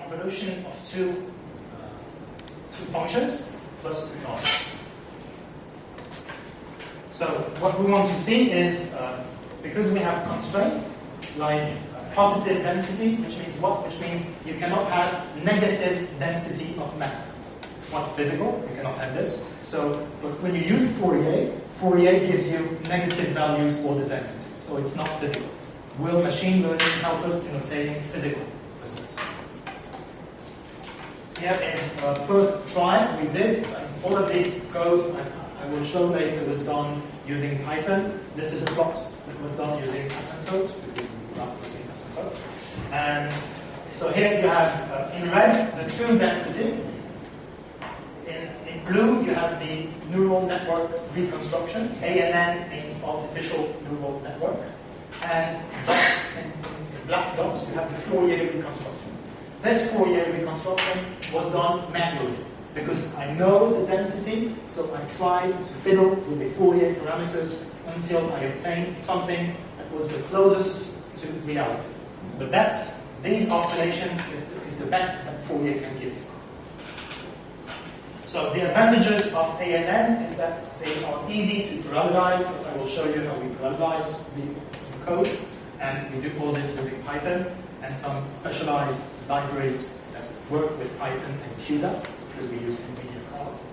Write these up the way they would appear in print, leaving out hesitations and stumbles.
convolution of two functions plus noise. So what we want to see is, because we have constraints like positive density, which means what? Which means you cannot have negative density of matter. It's not physical, you cannot have this. So, but when you use Fourier, Fourier gives you negative values for the density. So it's not physical. Will machine learning help us in obtaining physical results? Here is first try we did. All of this code, as I will show later, was done using Python. This is a plot that was done using asymptote. Not using asymptote. And so here you have in red the true density. In blue you have the neural network reconstruction. ANN means artificial neural network. And in black dots you have the Fourier reconstruction. This Fourier reconstruction was done manually because I know the density, so I tried to fiddle with the Fourier parameters until I obtained something that was the closest to reality. But these oscillations is the best that Fourier can give you. So the advantages of ANN is that they are easy to parallelize. I will show you how we parallelize the code, and we do all this using Python and some specialized libraries that work with Python and CUDA, because we use NVIDIA cards.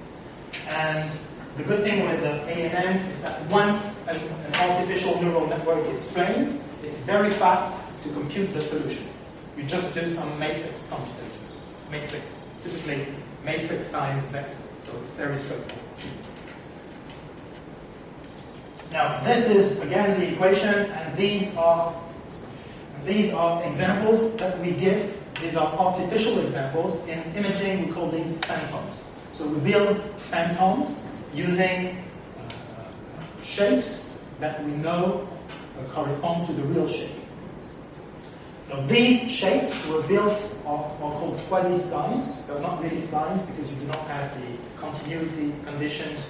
And the good thing with the ANNs is that once an artificial neural network is trained, it's very fast to compute the solution. You just do some matrix computations. Matrix, typically matrix times vector, so it's very straightforward. Now, this is again the equation, and these are examples that we give. These are artificial examples. In imaging, we call these phantoms. So we build phantoms using shapes that we know correspond to the real shape. Now, these shapes were built are called quasi-splines. They're not really splines because you do not have the continuity conditions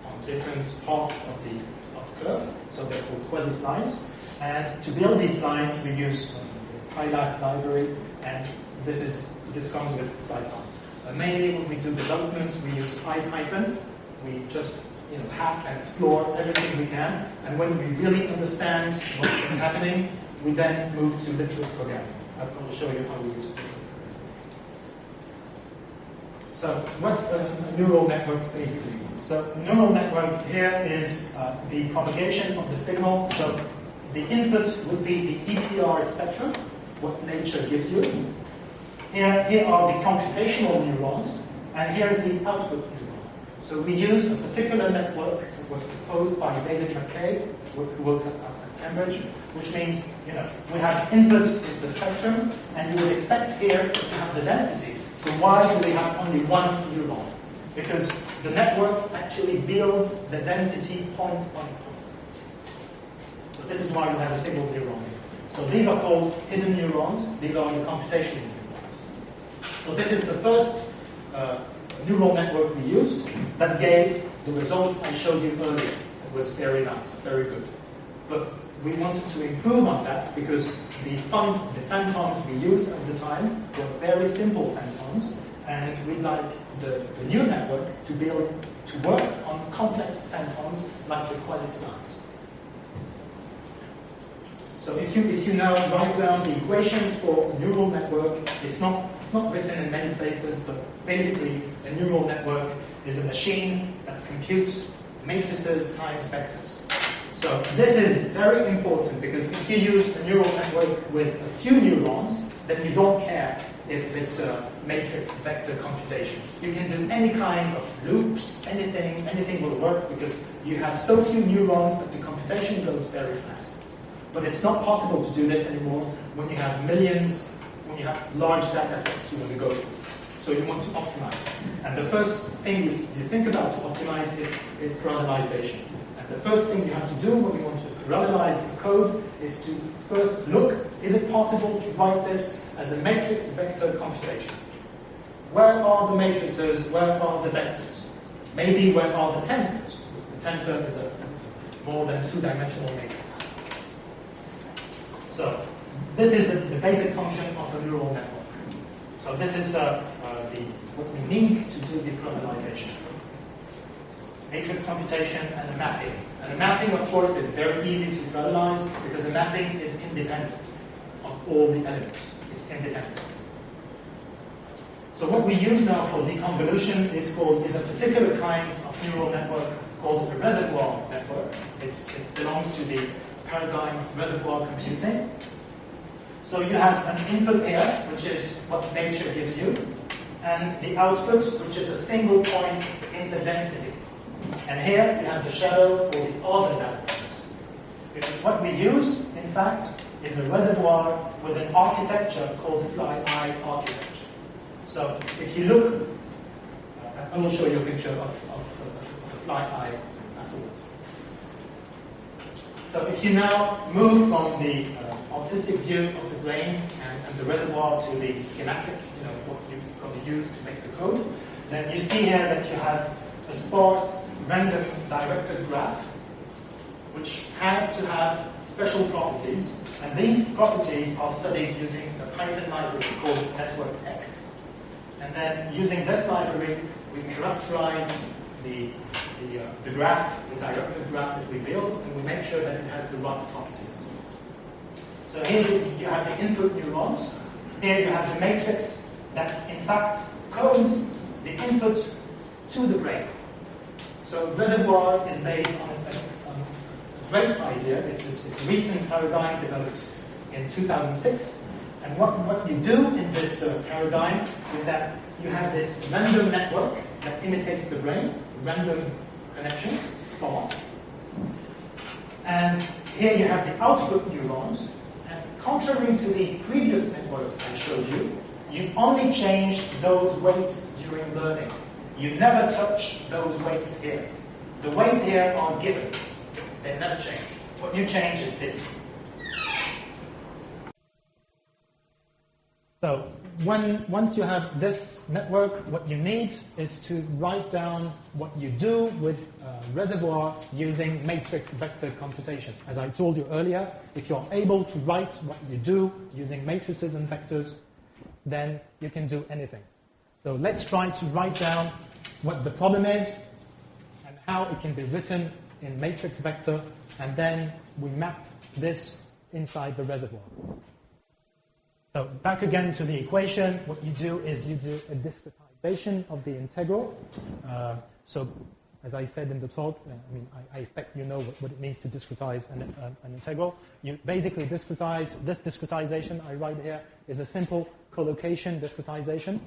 on different parts of the curve. So they're called quasi-splines. And to build these splines, we use the PyLab library, and this comes with SciPy. Mainly, when we do development, we use Python. We just hack and explore everything we can, and when we really understand what is happening, we then move to literal programming. I will show you how we use literal programming. So what's a neural network basically? So a neural network here is the propagation of the signal. So the input would be the EPR spectrum, what nature gives you. Here are the computational neurons, and here is the output neuron. So we use a particular network that was proposed by David McKay, who works at Cambridge, which means, we have input is the spectrum, and you would expect here to have the density. So why do we have only one neuron? Because the network actually builds the density point on point. So this is why we have a single neuron here. So these are called hidden neurons. These are the computational neurons. So this is the first neural network we used that gave the result I showed you earlier. It was very nice, very good. But we wanted to improve on that because the phantoms we used at the time were very simple phantoms, and we'd like the new network to work on complex phantoms like the quasi-splines. So if you now write down the equations for a neural network, it's not written in many places, but basically a neural network is a machine that computes matrices times vectors. So this is very important because if you use a neural network with a few neurons, then you don't care if it's a matrix vector computation. You can do any kind of loops, anything will work because you have so few neurons that the computation goes very fast. But it's not possible to do this anymore when you have millions, when you have large data sets you want to go through. So you want to optimize. And the first thing you think about to optimize is parallelization. And the first thing you have to do when you want to parallelize the code is to first look, is it possible to write this as a matrix vector computation? Where are the matrices? Where are the vectors? Maybe where are the tensors? The tensor is a more than two-dimensional matrix. So this is the basic function of a neural network. So this is what we need to do the parallelization. Matrix computation and the mapping. And the mapping, of course, is very easy to parallelize because the mapping is independent of all the elements. It's independent. So what we use now for deconvolution is a particular kind of neural network called the reservoir network. It belongs to the paradigm of reservoir computing. So you have an input here, which is what nature gives you, and the output, which is a single point in the density. And here you have the shadow for the other data points. Because what we use, in fact, is a reservoir with an architecture called fly-eye architecture. So if you look, I will show you a picture of a fly-eye afterwards. So if you now move from the artistic view of the brain and the reservoir to the schematic, what you're going to use to make the code, then you see here that you have a sparse, random directed graph, which has to have special properties, and these properties are studied using a Python library called NetworkX. And then using this library, we characterize the graph, the directed graph that we build, and we make sure that it has the right properties. So here you have the input neurons. Here you have the matrix that, in fact, codes the input to the brain. So reservoir is based on a great idea. It's a recent paradigm developed in 2006. And what you do in this paradigm is that you have this random network that imitates the brain, random connections, sparse. And here you have the output neurons. And contrary to the previous networks I showed you, you only change those weights during learning. You never touch those weights here. The weights here are given. They never change. What you change is this. So once you have this network, what you need is to write down what you do with reservoir using matrix vector computation. As I told you earlier, if you're able to write what you do using matrices and vectors, then you can do anything. So let's try to write down what the problem is and how it can be written in matrix vector, and then we map this inside the reservoir. So back again to the equation, what you do is you do a discretization of the integral. So as I said in the talk, I expect you know what it means to discretize an integral. You basically discretize. This discretization I write here is a simple collocation discretization.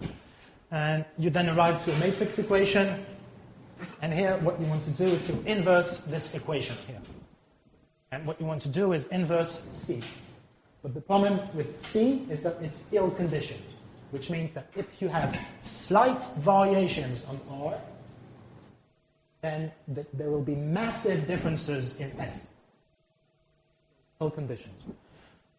And you then arrive to a matrix equation. And here what you want to do is to inverse this equation here. And what you want to do is inverse C. But the problem with C is that it's ill-conditioned, which means that if you have slight variations on R, then there will be massive differences in S. Ill-conditioned.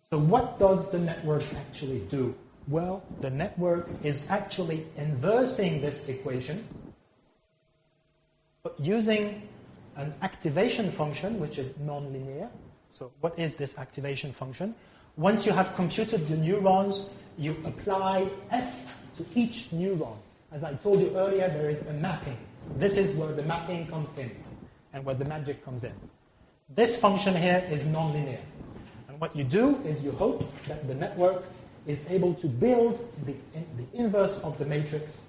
So what does the network actually do? Well, the network is actually inversing this equation, but using an activation function, which is nonlinear. So what is this activation function? Once you have computed the neurons, you apply F to each neuron. As I told you earlier, there is a mapping. This is where the mapping comes in and where the magic comes in. This function here is nonlinear. And what you do is you hope that the network is able to build the inverse of the matrix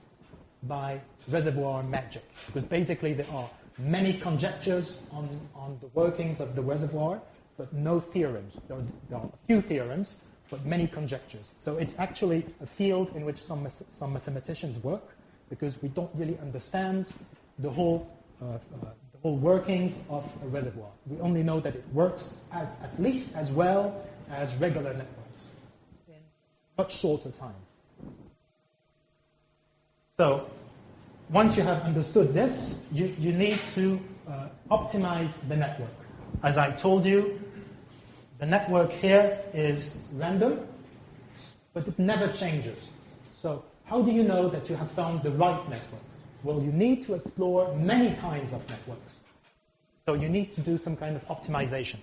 by reservoir magic. Because basically there are many conjectures on the workings of the reservoir, but no theorems. There are a few theorems, but many conjectures. So it's actually a field in which some mathematicians work, because we don't really understand the whole workings of a reservoir. We only know that it works at least as well as regular networks in much shorter time. So once you have understood this, you need to optimize the network. As I told you, the network here is random, but it never changes. So how do you know that you have found the right network? Well, you need to explore many kinds of networks. So you need to do some kind of optimization.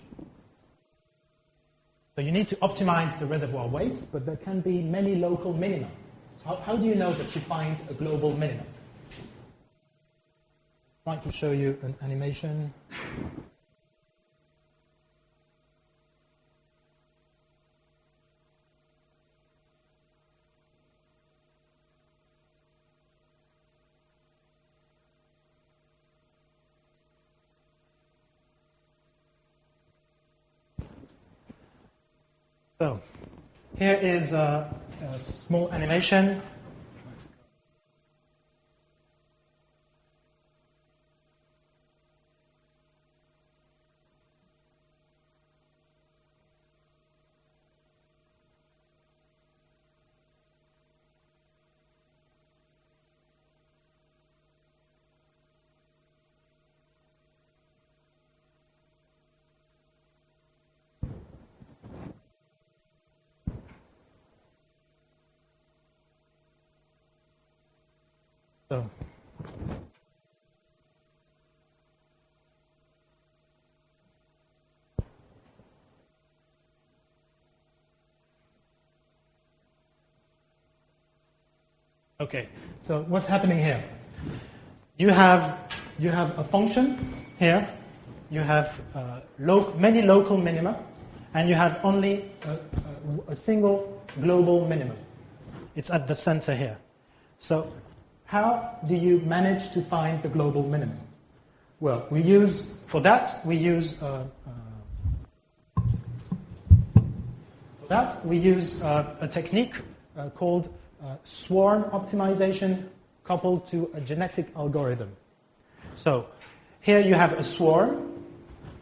So you need to optimize the reservoir weights, but there can be many local minima. how do you know that you find a global minimum? I'm trying to show you an animation. So, here is a small animation. So, okay, so what's happening here? You have a function here. You have many local minima, and you have only a single global minimum. It's at the center here. So, how do you manage to find the global minimum? Well, we use a technique called swarm optimization coupled to a genetic algorithm. So here you have a swarm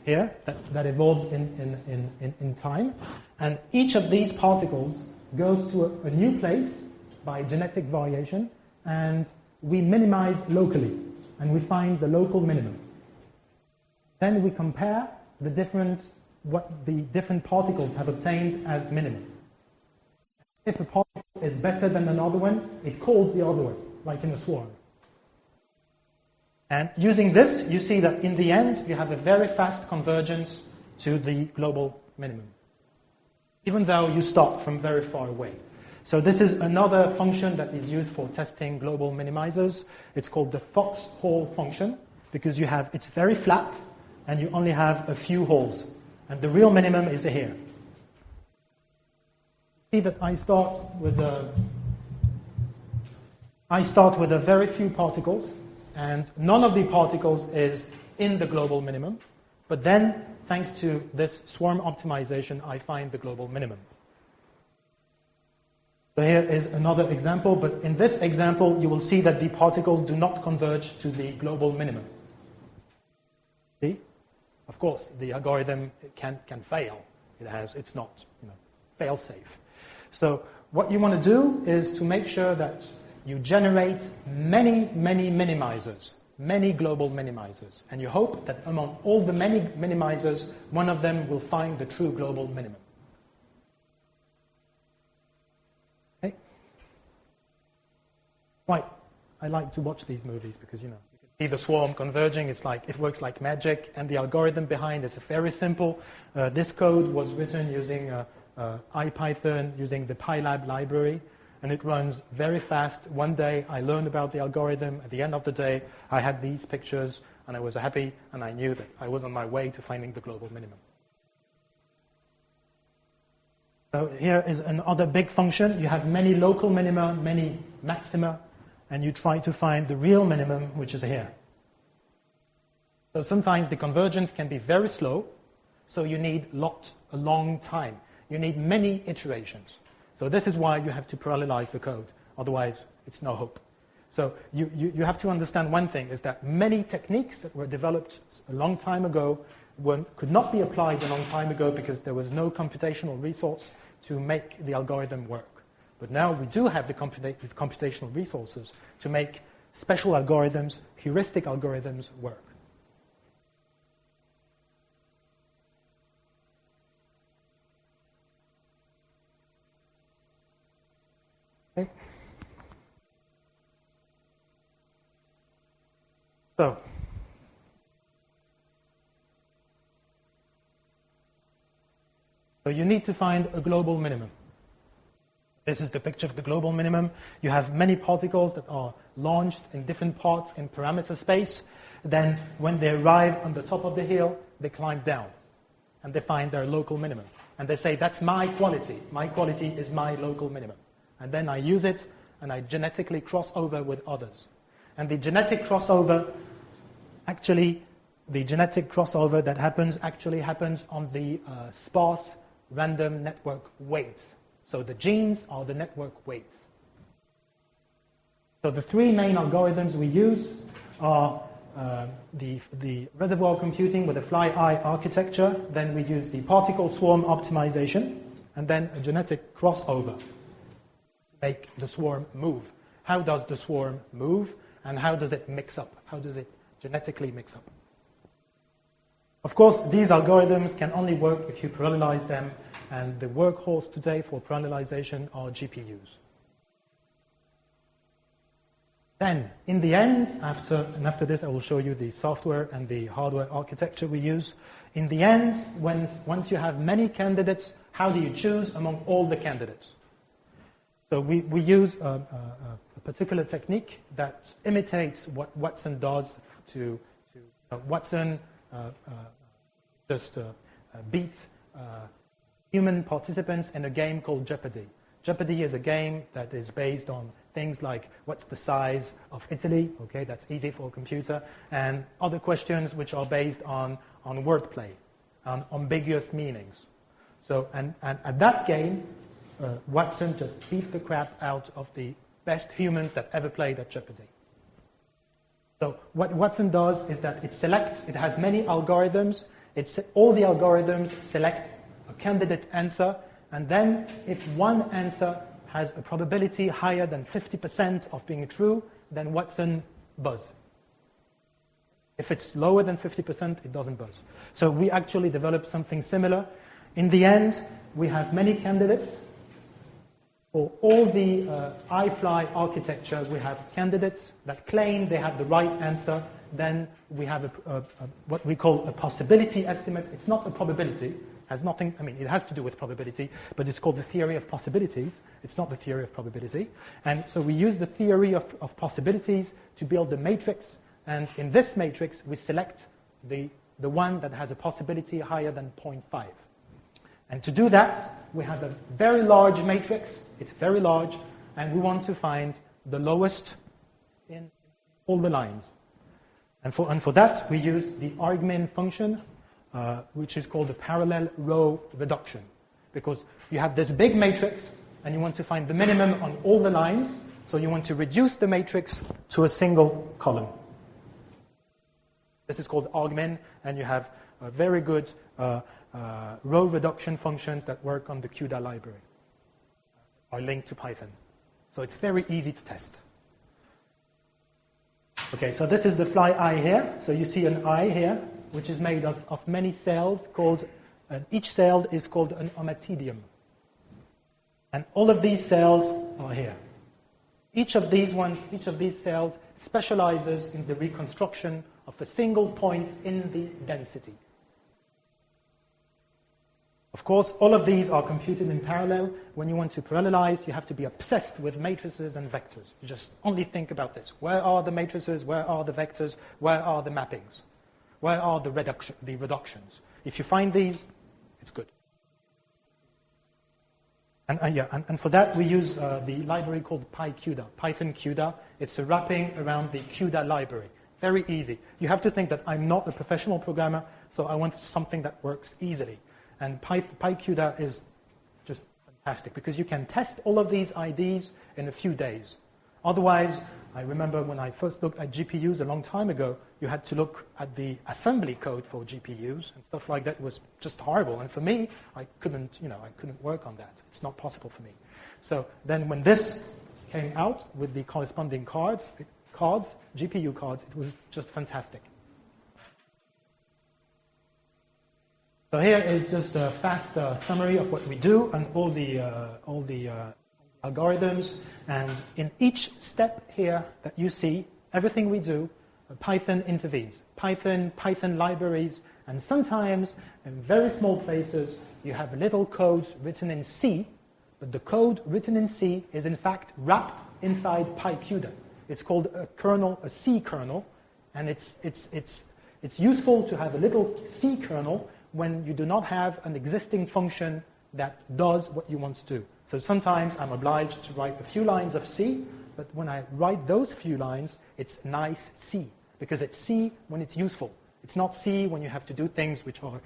here that evolves in time, and each of these particles goes to a new place by genetic variation, and we minimize locally, and we find the local minimum. Then we compare what the different particles have obtained as minimum. If a particle is better than another one, it calls the other one, like in a swarm. And using this, you see that in the end, you have a very fast convergence to the global minimum, even though you start from very far away. So this is another function that is used for testing global minimizers. It's called the foxhole function, because it's very flat, and you only have a few holes. And the real minimum is here. See that I start with a very few particles, and none of the particles is in the global minimum. But then, thanks to this swarm optimization, I find the global minimum. So here is another example, but in this example, you will see that the particles do not converge to the global minimum. See? Of course, the algorithm can fail. It's not fail-safe. So what you want to do is to make sure that you generate many minimizers, many global minimizers, and you hope that among all the many minimizers, one of them will find the true global minimum. Okay? Right. I like to watch these movies because, you can see the swarm converging. It works like magic, and the algorithm behind is very simple. This code was written using EuroPython, using the PyLab library, and it runs very fast. One day, I learned about the algorithm. At the end of the day, I had these pictures, and I was happy, and I knew that I was on my way to finding the global minimum. So here is another big function. You have many local minima, many maxima, and you try to find the real minimum, which is here. So sometimes the convergence can be very slow, so you need a long time. You need many iterations. So this is why you have to parallelize the code. Otherwise, it's no hope. So you have to understand one thing, is that many techniques that were developed a long time ago could not be applied a long time ago because there was no computational resource to make the algorithm work. But now we do have the computational resources to make special algorithms, heuristic algorithms, work. Okay. So you need to find a global minimum. This is the picture of the global minimum. You have many particles that are launched in different parts in parameter space. Then when they arrive on the top of the hill, they climb down and they find their local minimum. And they say, that's my quality. My quality is my local minimum. And then I use it and I genetically cross over with others. And the genetic crossover that happens actually happens on the sparse random network weights. So the genes are the network weights. So the three main algorithms we use are the reservoir computing with a fly-eye architecture. Then we use the particle swarm optimization, and then a genetic crossover to make the swarm move. How does the swarm move, and how does it mix up? How does it genetically mix up? Of course, these algorithms can only work if you parallelize them, and the workhorse today for parallelization are GPUs. Then, in the end, after this, I will show you the software and the hardware architecture we use. In the end, once you have many candidates, how do you choose among all the candidates? So we use a particular technique that imitates what Watson does to Watson beat human participants in a game called Jeopardy. Jeopardy is a game that is based on things like what's the size of Italy, okay, that's easy for a computer, and other questions which are based on wordplay, on ambiguous meanings. So, and at that game, Watson just beat the crap out of the best humans that ever played at Jeopardy. So what Watson does is that it has many algorithms, all the algorithms select a candidate answer, and then if one answer has a probability higher than 50% of being true, then Watson buzz. If it's lower than 50%, it doesn't buzz. So we actually developed something similar. In the end, we have many candidates. For all the iFly architecture, we have candidates that claim they have the right answer. Then we have what we call a possibility estimate. It's not a probability. Has nothing, I mean, it has to do with probability, but it's called the theory of possibilities. It's not the theory of probability. And so we use the theory of possibilities to build the matrix. And in this matrix, we select the one that has a possibility higher than 0.5. And to do that, we have a very large matrix. It's very large, and we want to find the lowest in all the lines. And for that, we use the argmin function, which is called the parallel row reduction. Because you have this big matrix, and you want to find the minimum on all the lines, so you want to reduce the matrix to a single column. This is called argmin, and you have a very good row reduction functions that work on the CUDA library, are linked to Python. So it's very easy to test. Okay, so this is the fly eye here. So you see an eye here, which is made of many cells called, each cell is called an ommatidium. And all of these cells are here. Each of these cells specializes in the reconstruction of a single point in the density. Of course, all of these are computed in parallel. When you want to parallelize, you have to be obsessed with matrices and vectors. You just only think about this. Where are the matrices? Where are the vectors? Where are the mappings? Where are the reductions? If you find these, it's good. And for that, we use the library called PyCUDA, Python CUDA. It's a wrapping around the CUDA library. Very easy. You have to think that I'm not a professional programmer, so I want something that works easily. And PyCUDA is just fantastic because you can test all of these IDs in a few days. Otherwise, I remember when I first looked at GPUs a long time ago, you had to look at the assembly code for GPUs and stuff like that. It was just horrible. And for me, I couldn't work on that. It's not possible for me. So then when this came out with the corresponding cards, GPU cards, it was just fantastic. So here is just a fast summary of what we do and all the algorithms. And in each step here that you see, everything we do, Python intervenes. Python libraries, and sometimes in very small places you have little codes written in C, but the code written in C is in fact wrapped inside PyCUDA. It's called a kernel, a C kernel, and it's useful to have a little C kernel when you do not have an existing function that does what you want to do. So sometimes I'm obliged to write a few lines of C, but when I write those few lines, it's nice C, because it's C when it's useful. It's not C when you have to do things which are,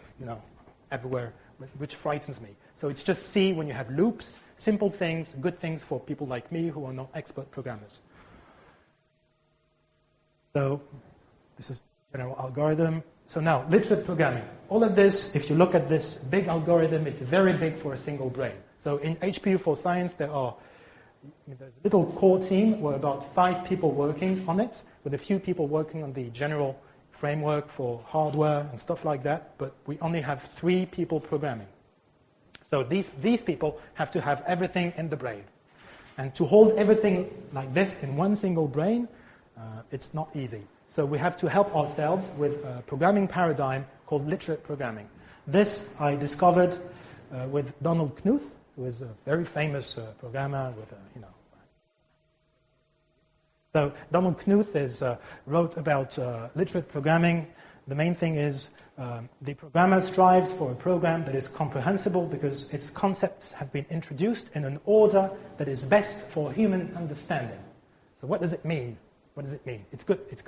everywhere, which frightens me. So it's just C when you have loops, simple things, good things for people like me who are not expert programmers. So this is general algorithm. So now, literate programming. All of this, if you look at this big algorithm, it's very big for a single brain. So in HPU for Science, there's a little core team where about 5 people working on it, with a few people working on the general framework for hardware and stuff like that, but we only have 3 people programming. So these people have to have everything in the brain. And to hold everything like this in one single brain, it's not easy. So we have to help ourselves with a programming paradigm called literate programming. This I discovered with Donald Knuth, who is a very famous programmer with So Donald Knuth wrote about literate programming. The main thing is the programmer strives for a program that is comprehensible because its concepts have been introduced in an order that is best for human understanding. So what does it mean? What does it mean? It's good. It's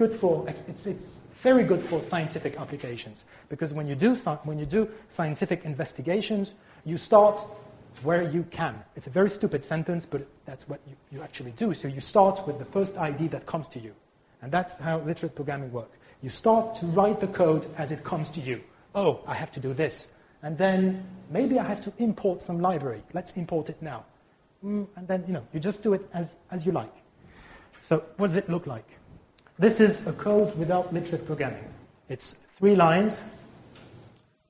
very good for scientific applications, because when you do scientific investigations, you start where you can. It's a very stupid sentence, but that's what you actually do. So you start with the first idea that comes to you, and that's how literate programming works. You start to write the code as it comes to you. Oh, I have to do this, and then maybe I have to import some library. Let's import it now, and then you just do it as you like. So what does it look like? This is a code without literate programming. It's 3 lines.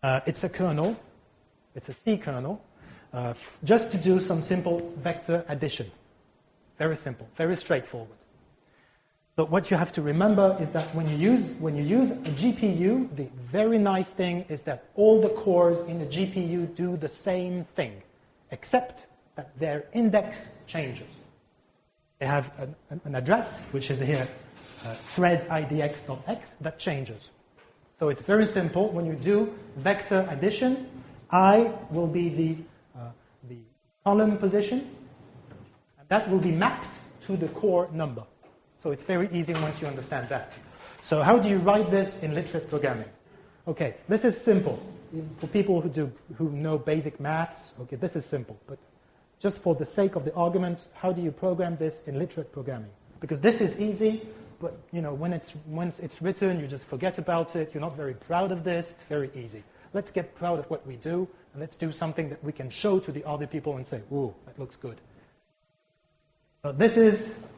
It's a kernel. It's a C kernel. Just to do some simple vector addition. Very simple, very straightforward. So what you have to remember is that when you use a GPU, the very nice thing is that all the cores in the GPU do the same thing, except that their index changes. They have an address, which is here, thread idx.x, that changes. So it's very simple. When you do vector addition, I will be the column position, and that will be mapped to the core number. So it's very easy once you understand that. So how do you write this in literate programming? Okay, this is simple. For people who know basic maths, okay, this is simple. But just for the sake of the argument, how do you program this in literate programming? Because this is easy, but once it's written, you just forget about it. You're not very proud of this. It's very easy. Let's get proud of what we do, and let's do something that we can show to the other people and say, "Ooh, that looks good." So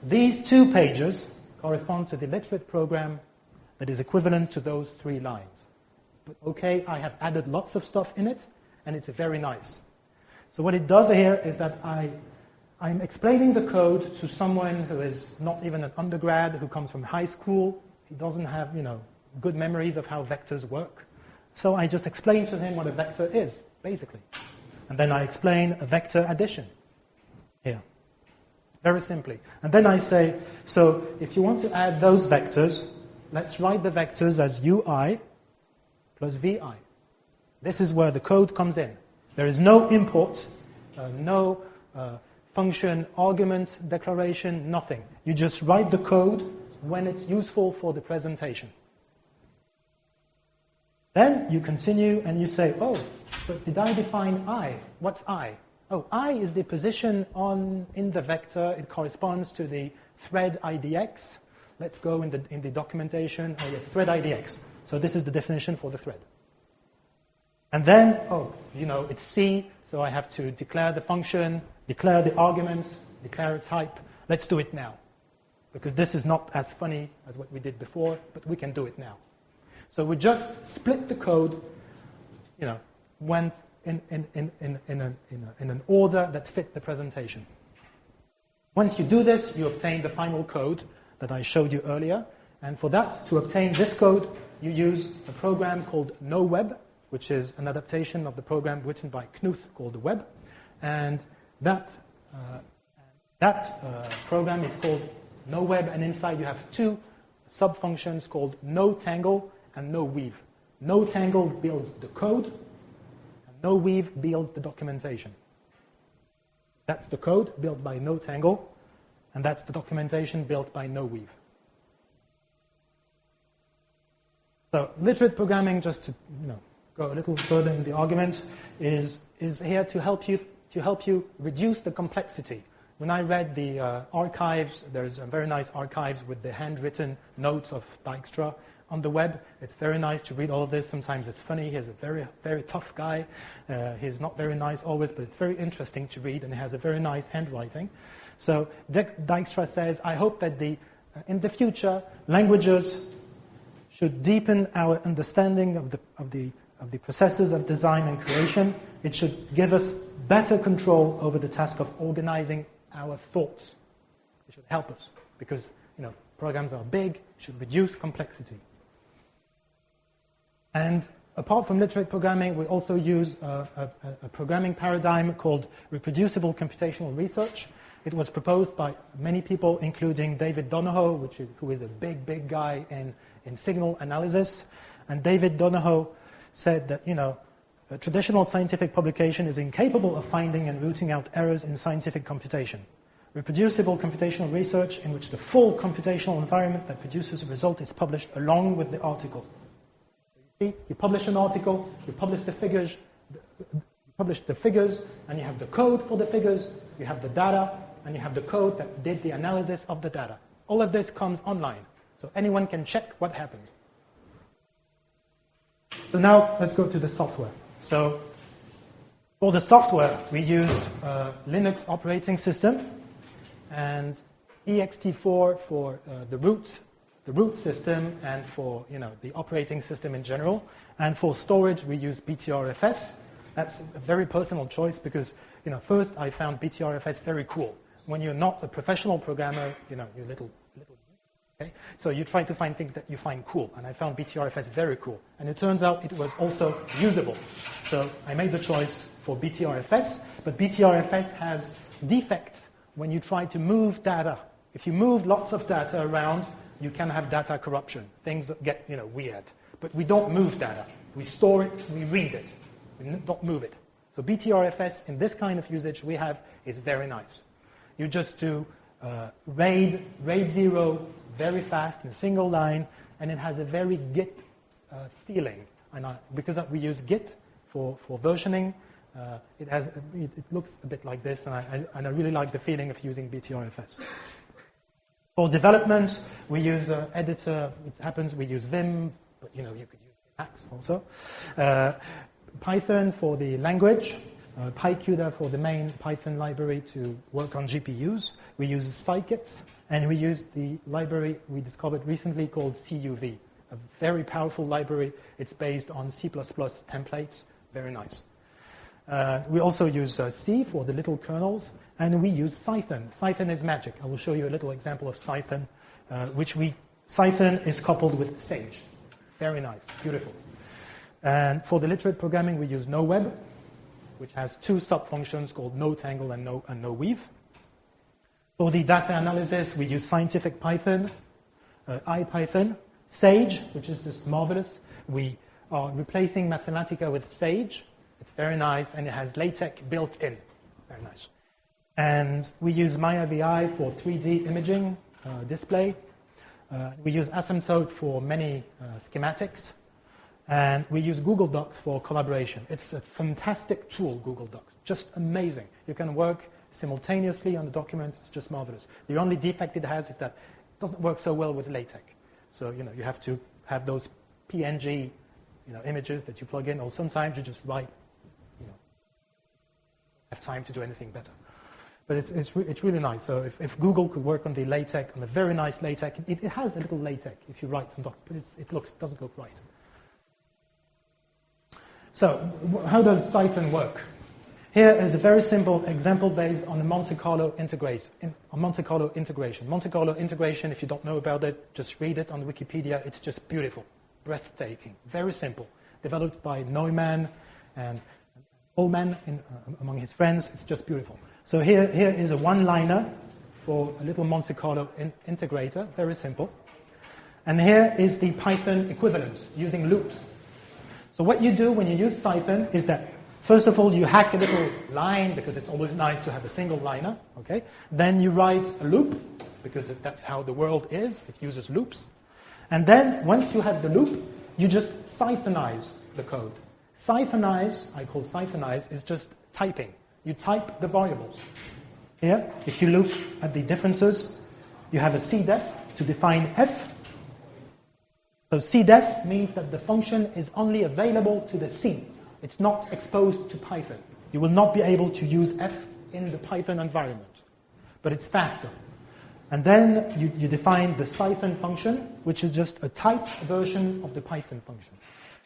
these 2 pages correspond to the literate program that is equivalent to those 3 lines. But okay, I have added lots of stuff in it, and it's very nice. So what it does here is that I'm explaining the code to someone who is not even an undergrad, who comes from high school. He doesn't have, good memories of how vectors work. So I just explain to him what a vector is, basically. And then I explain a vector addition here, very simply. And then I say, so if you want to add those vectors, let's write the vectors as ui plus vi. This is where the code comes in. There is no import, no function, argument, declaration, nothing. You just write the code when it's useful for the presentation. Then you continue and you say, oh, but did I define I? What's I? Oh, I is the position in the vector. It corresponds to the thread IDX. Let's go in the documentation. Oh, yes, thread IDX. So this is the definition for the thread. And then, it's C, so I have to declare the function, declare the arguments, declare a type. Let's do it now. Because this is not as funny as what we did before, but we can do it now. So we just split the code, went in an order that fit the presentation. Once you do this, you obtain the final code that I showed you earlier. And for that, to obtain this code, you use a program called NoWeb, which is an adaptation of the program written by Knuth called the Web. And that program is called NoWeb, and inside you have two sub-functions called NoTangle and NoWeave. NoTangle builds the code, and NoWeave builds the documentation. That's the code built by NoTangle, and that's the documentation built by NoWeave. So literate programming, just to go a little further in the argument, is here to help you reduce the complexity. When I read the archives, there's a very nice archives with the handwritten notes of Dijkstra on the web. It's very nice to read all of this. Sometimes it's funny. He's a very, very tough guy. He's not very nice always, but it's very interesting to read, and he has a very nice handwriting. So Dijkstra says, I hope that in the future, languages should deepen our understanding of the processes of design and creation. It should give us better control over the task of organizing our thoughts. It should help us because programs are big, should reduce complexity. And apart from literate programming, we also use a programming paradigm called reproducible computational research. It was proposed by many people, including David Donohoe, who is a big guy in signal analysis. And David Donohoe said that, a traditional scientific publication is incapable of finding and rooting out errors in scientific computation. Reproducible computational research, in which the full computational environment that produces a result is published along with the article. So you see, you publish an article, you publish the figures, and you have the code for the figures, you have the data, and you have the code that did the analysis of the data. All of this comes online, so anyone can check what happened. So now let's go to the software. So for the software, we use Linux operating system and ext4 for the root system and for the operating system in general. And for storage, we use BTRFS. That's a very personal choice because first I found BTRFS very cool. When you're not a professional programmer, you're little. Okay? So you try to find things that you find cool, and I found BTRFS very cool. And it turns out it was also usable. So I made the choice for BTRFS, but BTRFS has defects when you try to move data. If you move lots of data around, you can have data corruption. Things get weird. But we don't move data. We store it, we read it. We don't move it. So BTRFS in this kind of usage we have is very nice. You just do RAID 0 very fast in a single line, and it has a very Git feeling. And because we use Git for versioning, it looks a bit like this, and I really like the feeling of using BTRFS. For development, we use editor. It happens we use Vim, but you could use Max also. Python for the language. PyCuda for the main Python library to work on GPUs. We use scikit, and we use the library we discovered recently called CUV, a very powerful library. It's based on C++ templates, very nice. We also use C for the little kernels, and we use Cython. Cython is magic. I will show you a little example of Cython, Cython is coupled with Sage. Very nice, beautiful. And for the literate programming, we use NoWeb, which has two sub-functions called NoTangle and NoWeave. For the data analysis, we use scientific Python, IPython, Sage, which is just marvelous. We are replacing Mathematica with Sage. It's very nice, and it has LaTeX built in. Very nice. And we use MayaVI for 3D imaging display. We use Asymptote for many schematics. And we use Google Docs for collaboration. It's a fantastic tool, Google Docs. Just amazing. You can work simultaneously on the document. It's just marvelous. The only defect it has is that it doesn't work so well with LaTeX. So, you have to have those PNG, images that you plug in, or sometimes you just write, have time to do anything better. But it's really nice. So if Google could work on the LaTeX, on the very nice LaTeX, it has a little LaTeX if you write some documents, but it doesn't look right. So, how does Cython work? Here is a very simple example based on a Monte Carlo integration. Monte Carlo integration, if you don't know about it, just read it on Wikipedia. It's just beautiful, breathtaking, very simple. Developed by Neumann and Ullmann among his friends. It's just beautiful. So here is a one-liner for a little Monte Carlo integrator, very simple. And here is the Python equivalent using loops. So what you do when you use Python is that, first of all, you hack a little line because it's always nice to have a single liner. Okay? Then you write a loop because that's how the world is. It uses loops. And then once you have the loop, you just siphonize the code. Siphonize, I call siphonize, is just typing. You type the variables. Here, if you look at the differences, you have a cdef to define f. So cdef means that the function is only available to the C. It's not exposed to Python. You will not be able to use f in the Python environment, but it's faster. And then you define the siphon function, which is just a typed version of the Python function.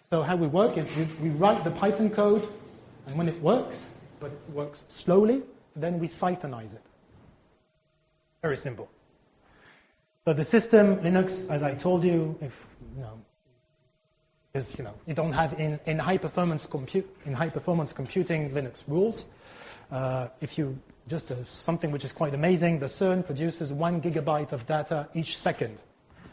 So how we work is we write the Python code, and when it works, but it works slowly, then we siphonize it. Very simple. So the system, Linux, as I told you, if because you don't have in high performance computing Linux rules. If you just something which is quite amazing, the CERN produces 1 gigabyte of data each second,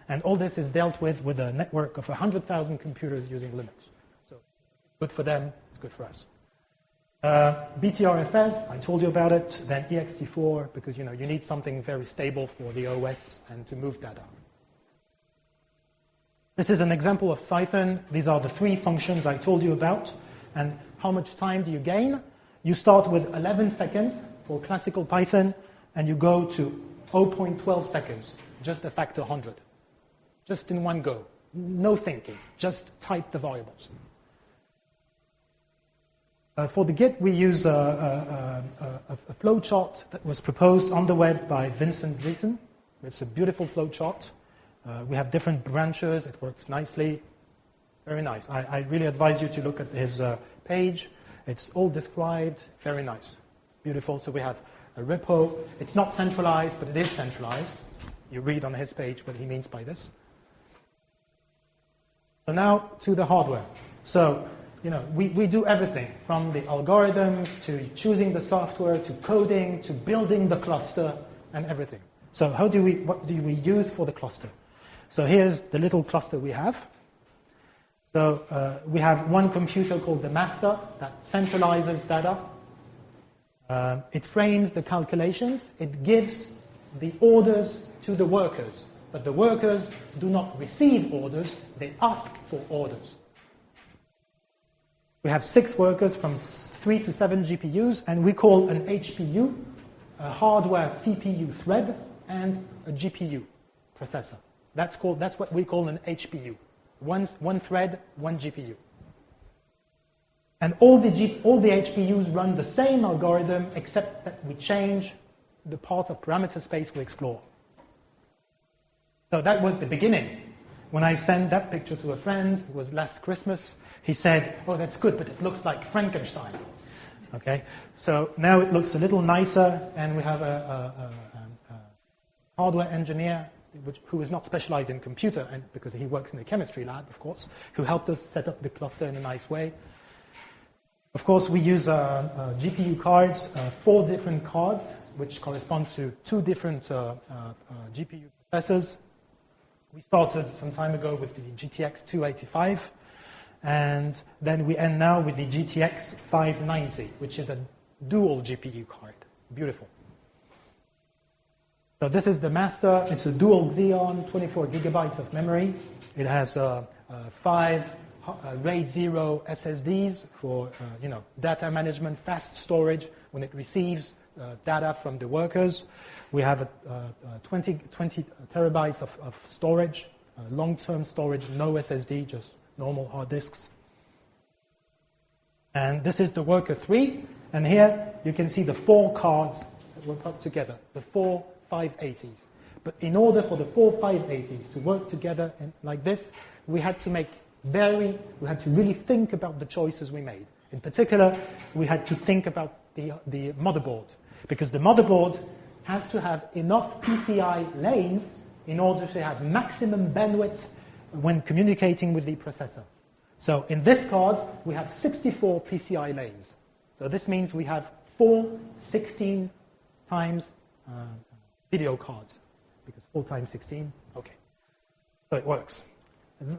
and all this is dealt with a network of 100,000 computers using Linux. So good for them, it's good for us. BTRFS, I told you about it. Then ext4 because you need something very stable for the OS and to move data. This is an example of Python. These are the 3 functions I told you about. And how much time do you gain? You start with 11 seconds for classical Python, and you go to 0.12 seconds, just a factor 100. Just in one go. No thinking. Just type the variables. For the Git, we use a flowchart that was proposed on the web by Vincent Gleason. It's a beautiful flowchart. We have different branches. It works nicely. Very nice. I really advise you to look at his page. It's all described. Very nice. Beautiful. So we have a repo. It's not centralized, but it is centralized. You read on his page what he means by this. So now to the hardware. So, we do everything from the algorithms to choosing the software to coding to building the cluster and everything. So what do we use for the cluster? So here's the little cluster we have. So we have one computer called the master that centralizes data. It frames the calculations. It gives the orders to the workers. But the workers do not receive orders. They ask for orders. We have 6 workers from 3 to 7 GPUs, and we call an HPU a hardware CPU thread and a GPU processor. That's what we call an HPU. One thread, one GPU. And all the HPUs run the same algorithm, except that we change the part of parameter space we explore. So that was the beginning. When I sent that picture to a friend, it was last Christmas, he said, "Oh, that's good, but it looks like Frankenstein." Okay, so now it looks a little nicer, and we have a hardware engineer who is not specialized in computer, and because he works in the chemistry lab, of course, who helped us set up the cluster in a nice way. Of course, we use GPU cards, 4 different cards, which correspond to 2 different GPU processors. We started some time ago with the GTX 285, and then we end now with the GTX 590, which is a dual GPU card. Beautiful. So this is the master. It's a dual Xeon, 24 gigabytes of memory. It has 5 RAID 0 SSDs for data management, fast storage when it receives data from the workers. We have 20 terabytes of storage, long-term storage, no SSD, just normal hard disks. And this is the worker 3. And here you can see the 4 cards that were put together, the 4 580s. But in order for the 4 580s to work together like this, we had to really think about the choices we made. In particular, we had to think about the motherboard, because the motherboard has to have enough PCI lanes in order to have maximum bandwidth when communicating with the processor. So in this card, we have 64 PCI lanes. So this means we have 4 16 times video cards, because 4 times 16, okay. So it works.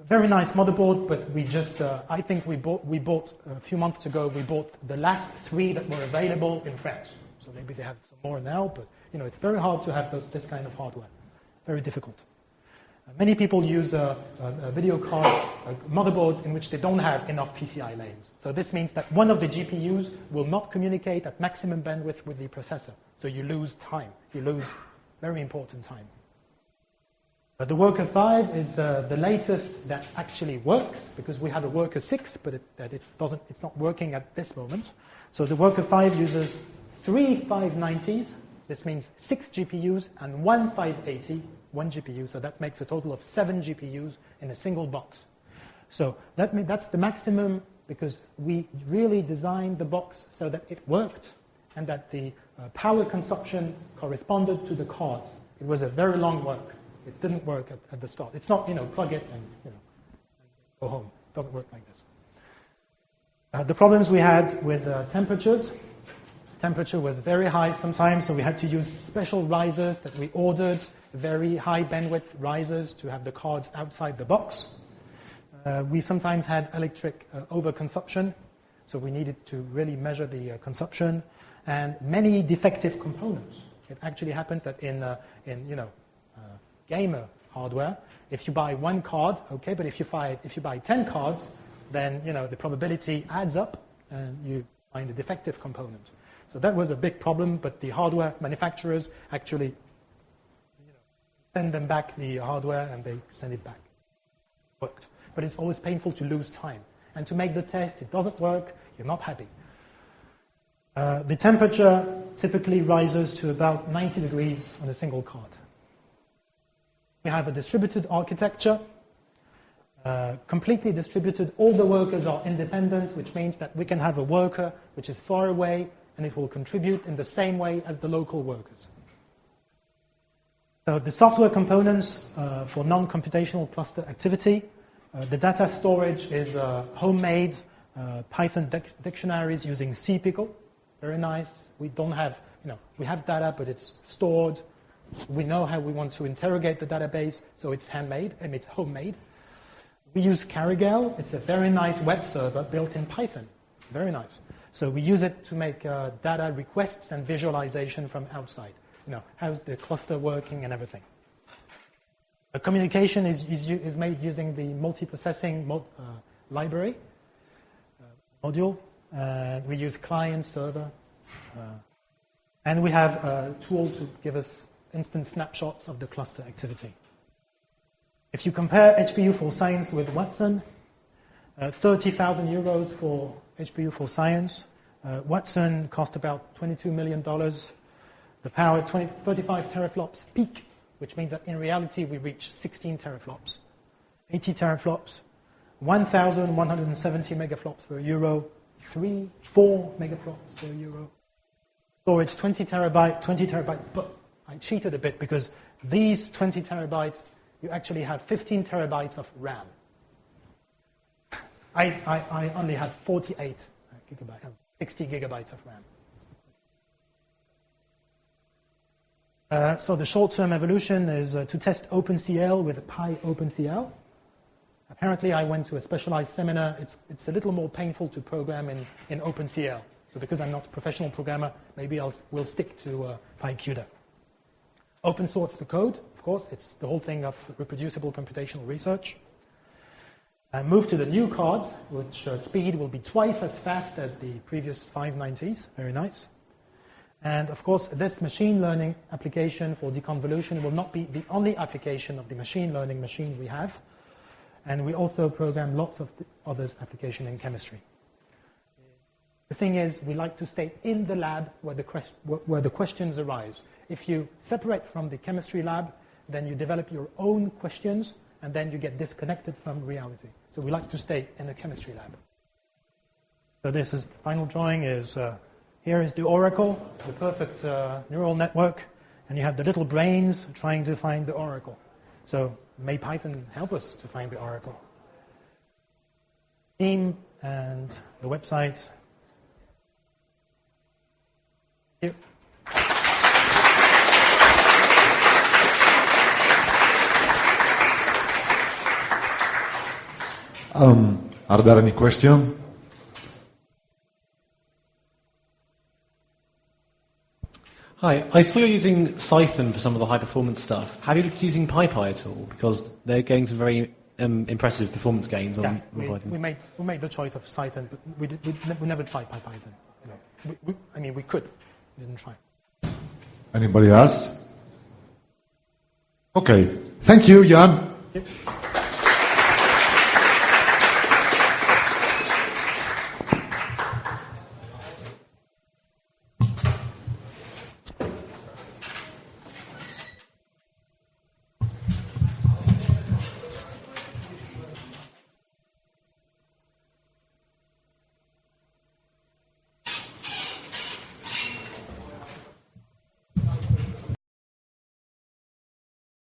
Very nice motherboard, but we just, I think we bought a few months ago, we bought the last 3 that were available in France. So maybe they have some more now, but it's very hard to have this kind of hardware. Very difficult. Many people use video cards, motherboards in which they don't have enough PCI lanes. So this means that one of the GPUs will not communicate at maximum bandwidth with the processor. So you lose time. You lose very important time. The Worker 5 is the latest that actually works, because we have a Worker 6, but it's not working at this moment. So the Worker 5 uses 3 590s. This means 6 GPUs and 1 580, 1 GPU. So that makes a total of 7 GPUs in a single box. So that's the maximum, because we really designed the box so that it worked and that the power consumption corresponded to the cards. It was a very long work. It didn't work at the start. It's not, plug it and go home. It doesn't work like this. The problems we had with temperatures. Temperature was very high sometimes, so we had to use special risers that we ordered, very high bandwidth risers to have the cards outside the box. We sometimes had electric overconsumption, so we needed to really measure the consumption, and many defective components. It actually happens that in gamer hardware, if you buy 1 card, okay, but if you buy 10 cards, then the probability adds up, and you find a defective component. So that was a big problem, but the hardware manufacturers actually send them back the hardware and they send it back. It worked. But it's always painful to lose time. And to make the test, it doesn't work, you're not happy. The temperature typically rises to about 90 degrees on a single card. We have a distributed architecture, completely distributed. All the workers are independent, which means that we can have a worker which is far away, and it will contribute in the same way as the local workers. So the software components for non-computational cluster activity, the data storage is homemade Python dictionaries using CPickle. Very nice. We don't have, we have data, but it's stored. We know how we want to interrogate the database, so it's handmade and it's homemade. We use Carrigel. It's a very nice web server built in Python. Very nice. So we use it to make data requests and visualization from outside. How's the cluster working and everything. A communication is made using the multiprocessing library module. We use client server. And we have a tool to give us instant snapshots of the cluster activity. If you compare HPU for Science with Watson, 30,000 euros for HPU for Science. Watson cost about $22 million. The power, 35 teraflops peak, which means that in reality we reach 16 teraflops. 80 teraflops, 1,170 megaflops per euro, 4 megaflops per euro. Storage 20 terabyte, but I cheated a bit because these 20 terabytes, you actually have 15 terabytes of RAM. I only have 48 gigabytes, 60 gigabytes of RAM. So the short-term evolution is to test OpenCL with PyOpenCL. Apparently, I went to a specialized seminar. It's a little more painful to program in OpenCL. So because I'm not a professional programmer, maybe we'll stick to PyCUDA. Open source the code, of course. It's the whole thing of reproducible computational research. Move to the new cards, which speed will be twice as fast as the previous 590s. Very nice. And of course, this machine learning application for deconvolution will not be the only application of the machine learning machine we have. And we also program lots of other applications in chemistry. The thing is, we like to stay in the lab where the questions arise. If you separate from the chemistry lab, then you develop your own questions, and then you get disconnected from reality. So we like to stay in the chemistry lab. So this is the final drawing. Here is the oracle, the perfect neural network, and you have the little brains trying to find the oracle. So may Python help us to find the oracle. Team and the website. Thank you. Are there any questions? Hi, I saw you're using Python for some of the high-performance stuff. Have you looked at using PyPy at all? Because they're getting some very impressive performance gains on Python. We made the choice of Python, but we never tried Python. No. We could. We didn't try. Anybody else? Okay. Thank you, Yann. Yep.